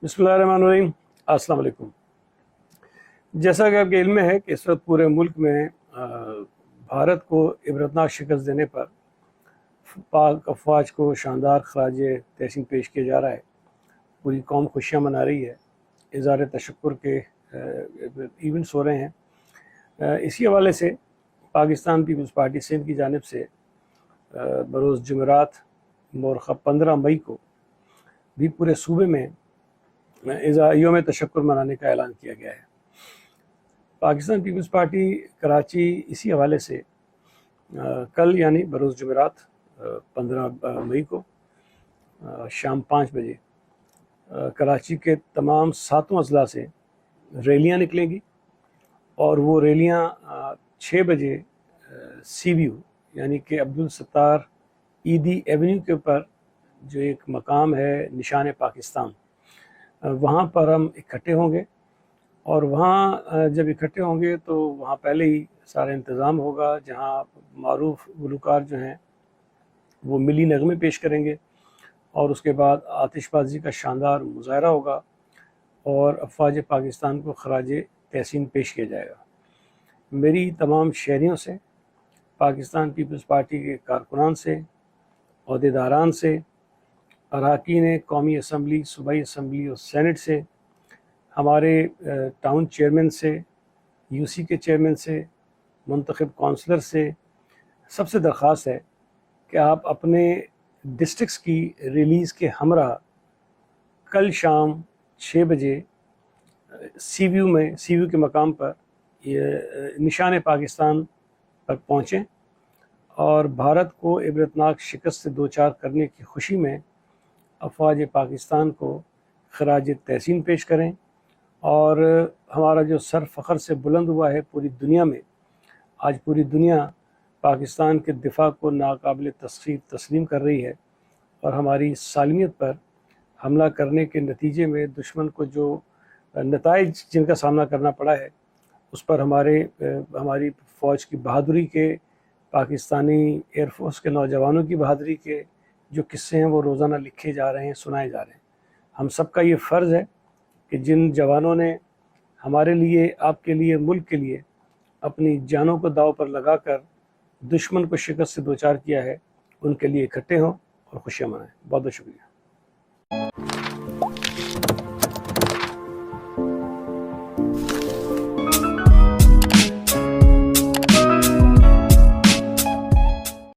बिस्मिल्लाहिर्रहमानिर्रहीम। अस्सलाम वालेकुम। जैसा कि आपके इल्म में है कि इस वक्त पूरे मुल्क में भारत को इबरतनाक शिकस्त देने पर पाक अफवाज को शानदार खराज तहसीन पेश किया जा रहा है। पूरी कौम खुशियाँ मना रही है, इज़हार तशक्कुर के इवेंट्स हो रहे हैं। इसी हवाले से पाकिस्तान पीपल्स पार्टी सिंध की जानिब से बरोज़ जुमेरात मौरख़ 15 मई को भी पूरे सूबे में योम तशक्कुर मनाने का ऐलान किया गया है। पाकिस्तान पीपल्स पार्टी कराची इसी हवाले से कल यानी बरोज़ जुमेरात 15 मई को शाम 5 बजे कराची के तमाम 7 अजला से रैलियाँ निकलेंगी और वो रैलियाँ 6 बजे CVU यानी कि अब्दुल सत्तार ईदी एवेन्यू के ऊपर जो एक मकाम है निशान पाकिस्तान, वहाँ पर हम इकट्ठे होंगे। और वहाँ जब इकट्ठे होंगे तो वहाँ पहले ही सारा इंतज़ाम होगा, जहाँ मारूफ गुलकार जो हैं वो मिली नगमे पेश करेंगे और उसके बाद आतिशबाजी का शानदार मुजाहरा होगा और अफवाज पाकिस्तान को खराज तहसीन पेश किया जाएगा। मेरी तमाम शहरियों से, पाकिस्तान पीपल्स पार्टी के कारकुनान से, अहदेदारान से, अरकान कौमी असम्बली, सूबाई असम्बली और सेनेट से, हमारे टाउन चेयरमैन से, UC के चेयरमैन से, मुंतखब काउंसलर से सबसे दरख्वास्त है कि आप अपने डिस्ट्रिक्ट्स की रिलीज़ के हमरा कल शाम 6 बजे CVU के मकाम पर ये निशान पाकिस्तान पर पहुँचें और भारत को इबरतनाक शिकस्त से दो चार करने की खुशी में अफवाज पाकिस्तान को खराज तहसीन पेश करें। और हमारा जो सर फ़ख्र से बुलंद हुआ है पूरी दुनिया में, आज पूरी दुनिया पाकिस्तान के दिफा को नाकाबिल तस्लीम कर रही है और हमारी सालमियत पर हमला करने के नतीजे में दुश्मन को जो नताइज जिनका सामना करना पड़ा है उस पर हमारी फ़ौज की बहादुरी के, पाकिस्तानी एयरफोर्स के नौजवानों की बहादुरी के जो किस्से हैं वो रोज़ाना लिखे जा रहे हैं, सुनाए जा रहे हैं। हम सबका ये फ़र्ज़ है कि जिन जवानों ने हमारे लिए, आपके लिए, मुल्क के लिए अपनी जानों को दाव पर लगाकर दुश्मन को शिकस्त से दो चार किया है, उनके लिए इकट्ठे हों और खुशियाँ मनाएं। बहुत बहुत शुक्रिया।